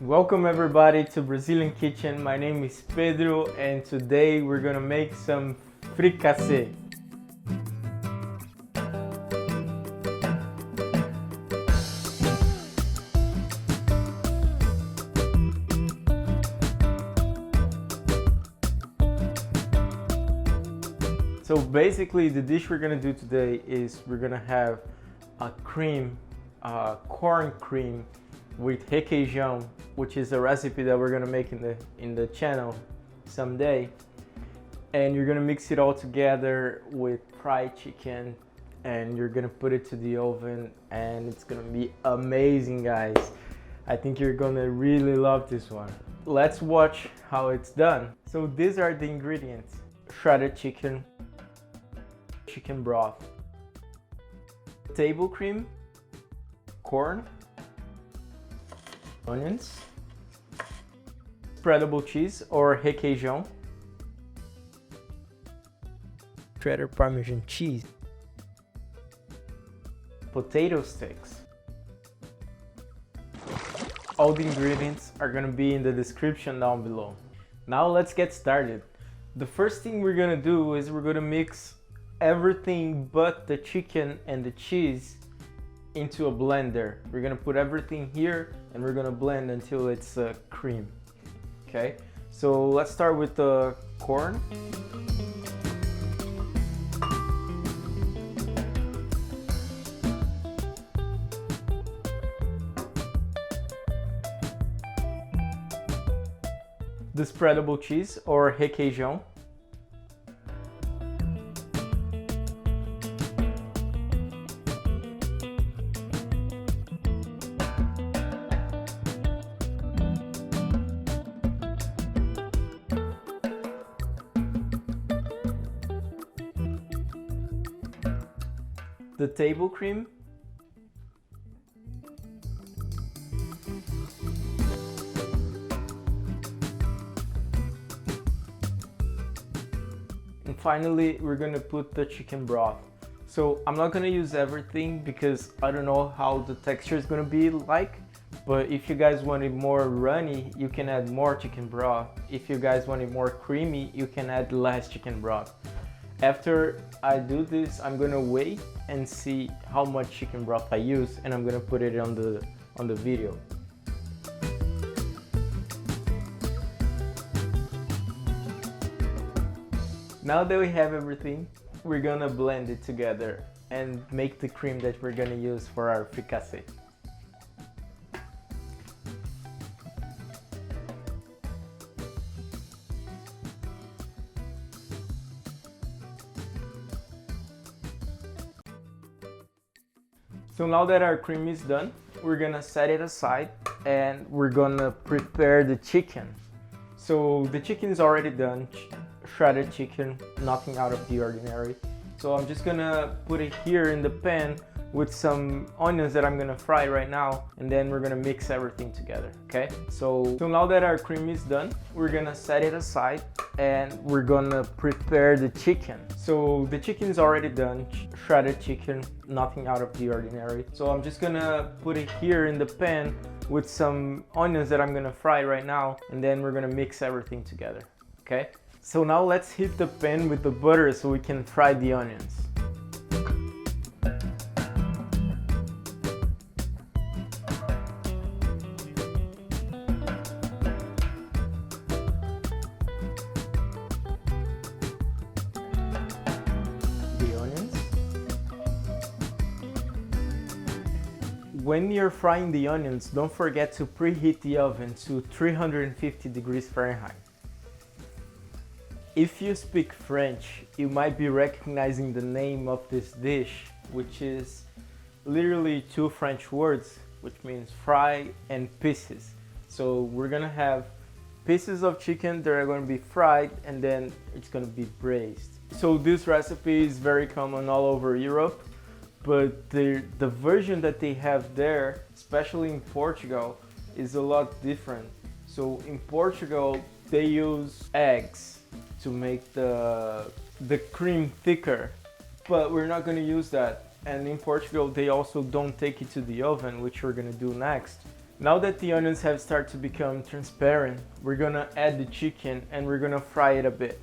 Welcome everybody to Brazilian Kitchen. My name is Pedro and today we're gonna make some fricassê. So basically the dish we're gonna do today is we're gonna have a cream, corn cream with requeijão, which is a recipe that we're gonna make in the channel someday. And you're gonna mix it all together with fried chicken and you're gonna put it to the oven and it's gonna be amazing, guys. I think you're gonna really love this one. Let's watch how it's done. So these are the ingredients: shredded chicken, chicken broth, table cream, corn, onions, spreadable cheese or requeijão, shredded parmesan cheese, potato sticks. All the ingredients are gonna be in the description down below. Now let's get started. The first thing we're gonna do is we're gonna mix everything but the chicken and the cheese into a blender. We're gonna put everything here and we're gonna blend until it's cream. Okay, so let's start with the corn. The spreadable cheese or requeijão. The table cream, and finally we're gonna put the chicken broth. So I'm not gonna use everything because I don't know how the texture is gonna be like, but if you guys want it more runny, you can add more chicken broth. If you guys want it more creamy, you can add less chicken broth. After I do this, I'm gonna wait and see how much chicken broth I use, and I'm gonna put it on the video. Now that we have everything, we're gonna blend it together and make the cream that we're gonna use for our fricassé. So now that our cream is done, we're gonna set it aside and we're gonna prepare the chicken. So the chicken is already done, shredded chicken, nothing out of the ordinary. So I'm just gonna put it here in the pan with some onions that I'm gonna fry right now, and then we're gonna mix everything together, okay? So now that our cream is done, we're gonna set it aside and we're gonna prepare the chicken. So the chicken is already done, shredded chicken, nothing out of the ordinary. So I'm just gonna put it here in the pan with some onions that I'm gonna fry right now, and then we're gonna mix everything together, okay? So now let's heat the pan with the butter so we can fry the onions. When you're frying the onions, don't forget to preheat the oven to 350 degrees Fahrenheit. If you speak French, you might be recognizing the name of this dish, which is literally two French words, which means fry and pieces. So we're gonna have pieces of chicken that are gonna be fried and then it's gonna be braised. So this recipe is very common all over Europe, but the version that they have there, especially in Portugal, is a lot different. So in Portugal, they use eggs to make the cream thicker, but we're not gonna use that. And in Portugal, they also don't take it to the oven, which we're gonna do next. Now that the onions have started to become transparent, we're gonna add the chicken and we're gonna fry it a bit.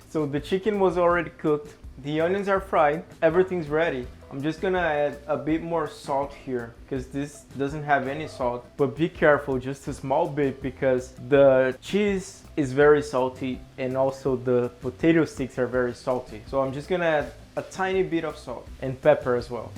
So the chicken was already cooked, the onions are fried, everything's ready. I'm just gonna add a bit more salt here because this doesn't have any salt, but be careful, just a small bit, because the cheese is very salty and also the potato sticks are very salty. So I'm just gonna add a tiny bit of salt and pepper as well.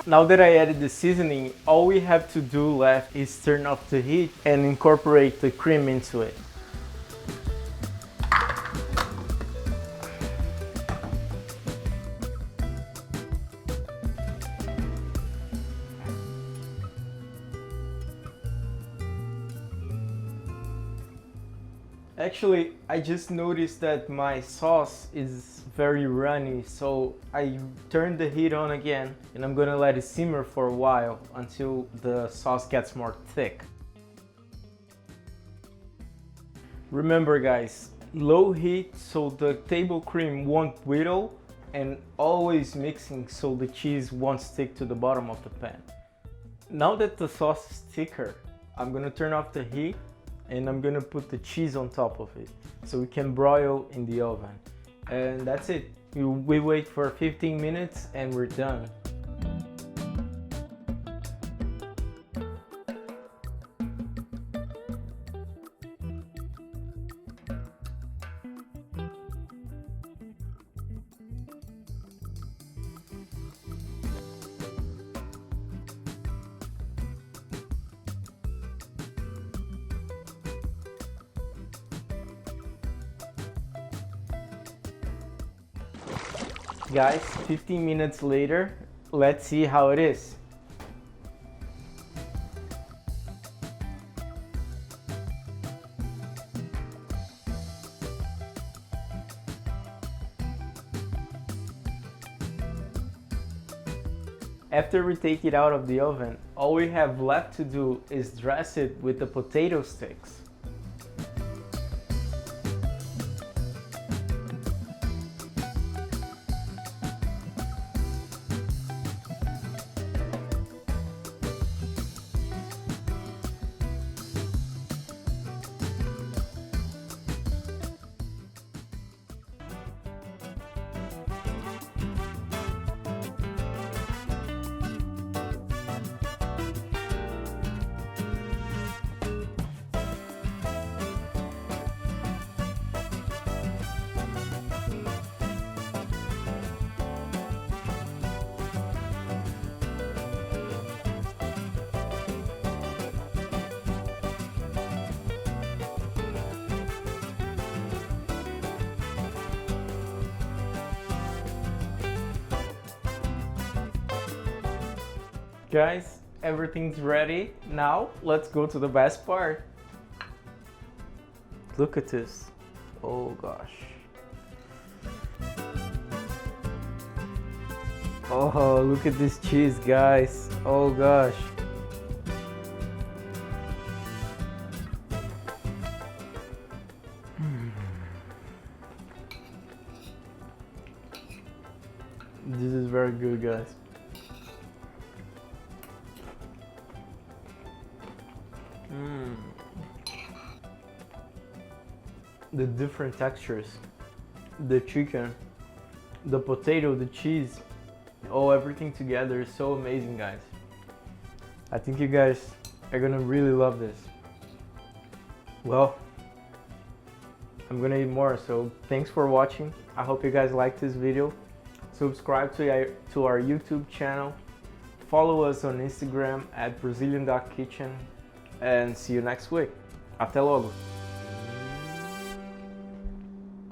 Now that I added the seasoning, all we have to do left is turn off the heat and incorporate the cream into it. Actually, I just noticed that my sauce is very runny, so I turned the heat on again and I'm gonna let it simmer for a while until the sauce gets more thick. Remember guys, low heat so the table cream won't whittle, and always mixing so the cheese won't stick to the bottom of the pan. Now that the sauce is thicker, I'm gonna turn off the heat and I'm gonna put the cheese on top of it so we can broil in the oven. And that's it. We wait for 15 minutes and we're done. Guys, 15 minutes later, let's see how it is. After we take it out of the oven, all we have left to do is dress it with the potato sticks. Guys, everything's ready. Now, let's go to the best part. Look at this. Oh gosh. Oh, look at this cheese, guys. Oh gosh. This is very good, guys. The different textures, the chicken, the potato, the cheese, oh, everything together is so amazing, guys. I think you guys are gonna really love this. Well, I'm gonna eat more, so thanks for watching. I hope you guys liked this video. Subscribe to our YouTube channel. Follow us on Instagram at Brazilian.kitchen and see you next week. Até logo!